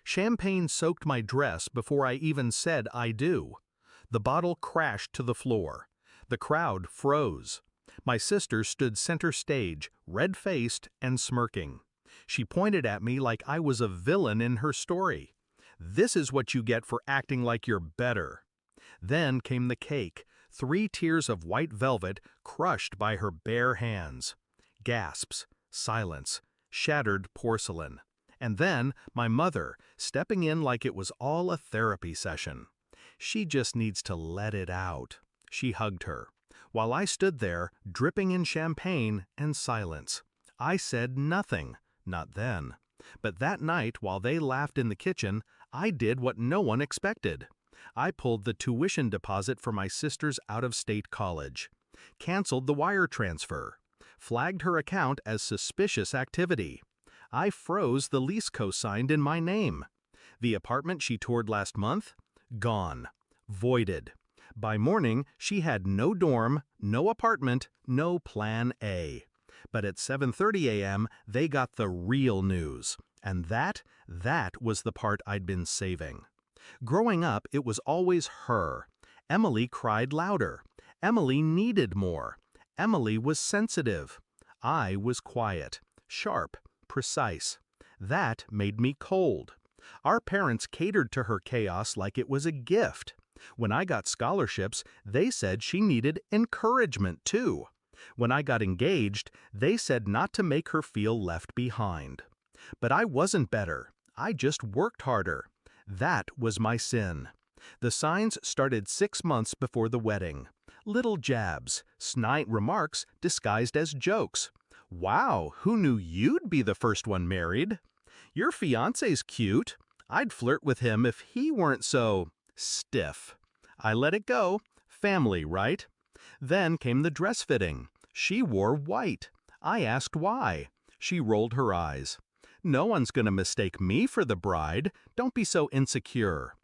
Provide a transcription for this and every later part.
Champagne soaked my dress before I even said I do. The bottle crashed to the floor. The crowd froze. My sister stood center stage, red-faced and smirking. She pointed at me like I was a villain in her story. "This is what you get for acting like you're better." Then came the cake, 3 tiers of white velvet crushed by her bare hands. Gasps, silence, shattered porcelain. And then my mother, stepping in like it was all a therapy session. "She just needs to let it out." She hugged her, while I stood there, dripping in champagne and silence. I said nothing, not then. But that night, while they laughed in the kitchen, I did what no one expected. I pulled the tuition deposit for my sister's out-of-state college, canceled the wire transfer, flagged her account as suspicious activity. I froze the lease co-signed in my name. The apartment she toured last month? Gone. Voided. By morning, she had no dorm, no apartment, no plan A. But at 7:30 a.m., they got the real news. And that was the part I'd been saving. Growing up, it was always her. Emily cried louder. Emily needed more. Emily was sensitive. I was quiet, sharp, precise. That made me cold. Our parents catered to her chaos like it was a gift. When I got scholarships, they said she needed encouragement too. When I got engaged, they said not to make her feel left behind. But I wasn't better. I just worked harder. That was my sin. The signs started 6 months before the wedding. Little jabs, snide remarks disguised as jokes. "Wow, who knew you'd be the first one married? Your fiancé's cute. I'd flirt with him if he weren't so stiff." I let it go. Family, right? Then came the dress fitting. She wore white. I asked why. She rolled her eyes. "No one's gonna mistake me for the bride. Don't be so insecure."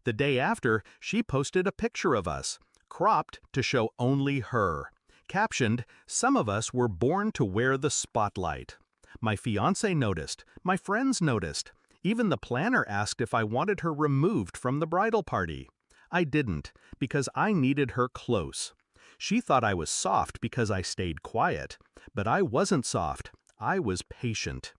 The day after, she posted a picture of us, cropped to show only her. Captioned, "Some of us were born to wear the spotlight." My fiancé noticed. My friends noticed. Even the planner asked if I wanted her removed from the bridal party. I didn't, because I needed her close. She thought I was soft because I stayed quiet, but I wasn't soft. I was patient.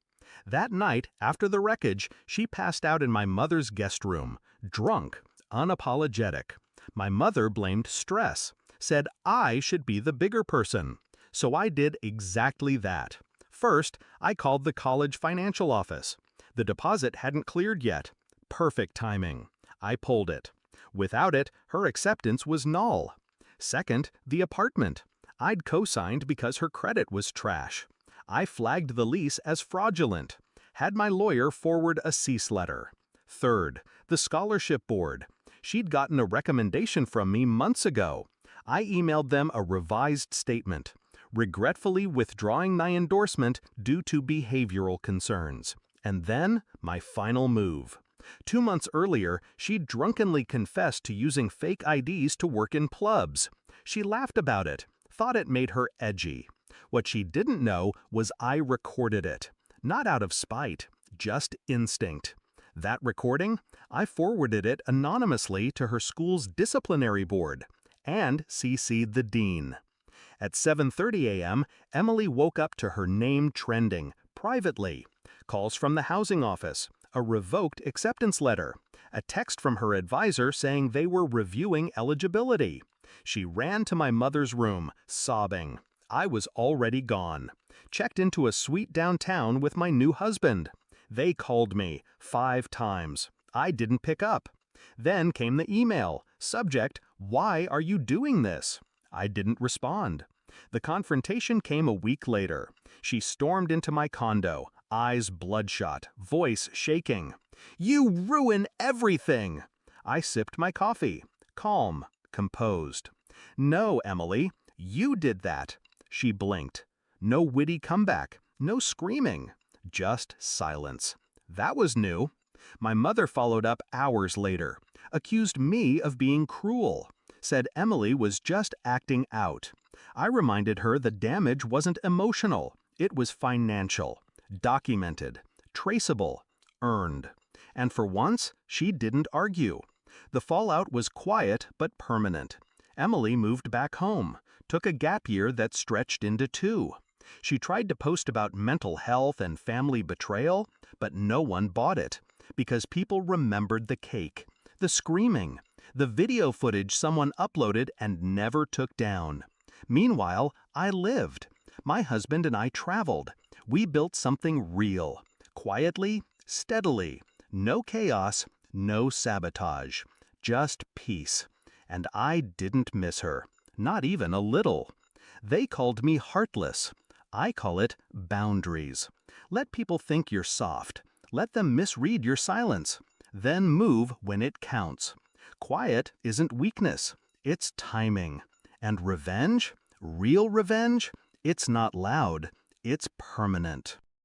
That night, after the wreckage, she passed out in my mother's guest room, drunk, unapologetic. My mother blamed stress, said I should be the bigger person. So I did exactly that. First, I called the college financial office. The deposit hadn't cleared yet. Perfect timing. I pulled it. Without it, her acceptance was null. Second, the apartment. I'd co-signed because her credit was trash. I flagged the lease as fraudulent. Had my lawyer forward a cease letter. Third, the scholarship board. She'd gotten a recommendation from me months ago. I emailed them a revised statement, regretfully withdrawing my endorsement due to behavioral concerns. And then, my final move. 2 months earlier, she drunkenly confessed to using fake IDs to work in clubs. She laughed about it, thought it made her edgy. What she didn't know was I recorded it. Not out of spite, just instinct. That recording, I forwarded it anonymously to her school's disciplinary board and CC'd the dean. At 7:30 a.m., Emily woke up to her name trending, privately. Calls from the housing office, a revoked acceptance letter, a text from her advisor saying they were reviewing eligibility. She ran to my mother's room, sobbing. I was already gone. Checked into a suite downtown with my new husband. They called me 5 times. I didn't pick up. Then came the email. Subject, "Why are you doing this?" I didn't respond. The confrontation came a week later. She stormed into my condo, eyes bloodshot, voice shaking. "You ruin everything!" I sipped my coffee, calm, composed. "No, Emily, you did that." She blinked. No witty comeback, no screaming, just silence. That was new. My mother followed up hours later, accused me of being cruel, said Emily was just acting out. I reminded her the damage wasn't emotional, it was financial, documented, traceable, earned. And for once, she didn't argue. The fallout was quiet but permanent. Emily moved back home, took a gap year that stretched into 2. She tried to post about mental health and family betrayal, but no one bought it, because people remembered the cake, the screaming, the video footage someone uploaded and never took down. Meanwhile, I lived. My husband and I traveled. We built something real, quietly, steadily. No chaos, no sabotage, just peace. And I didn't miss her, not even a little. They called me heartless. I call it boundaries. Let people think you're soft. Let them misread your silence. Then move when it counts. Quiet isn't weakness, it's timing. And revenge, real revenge, it's not loud, it's permanent.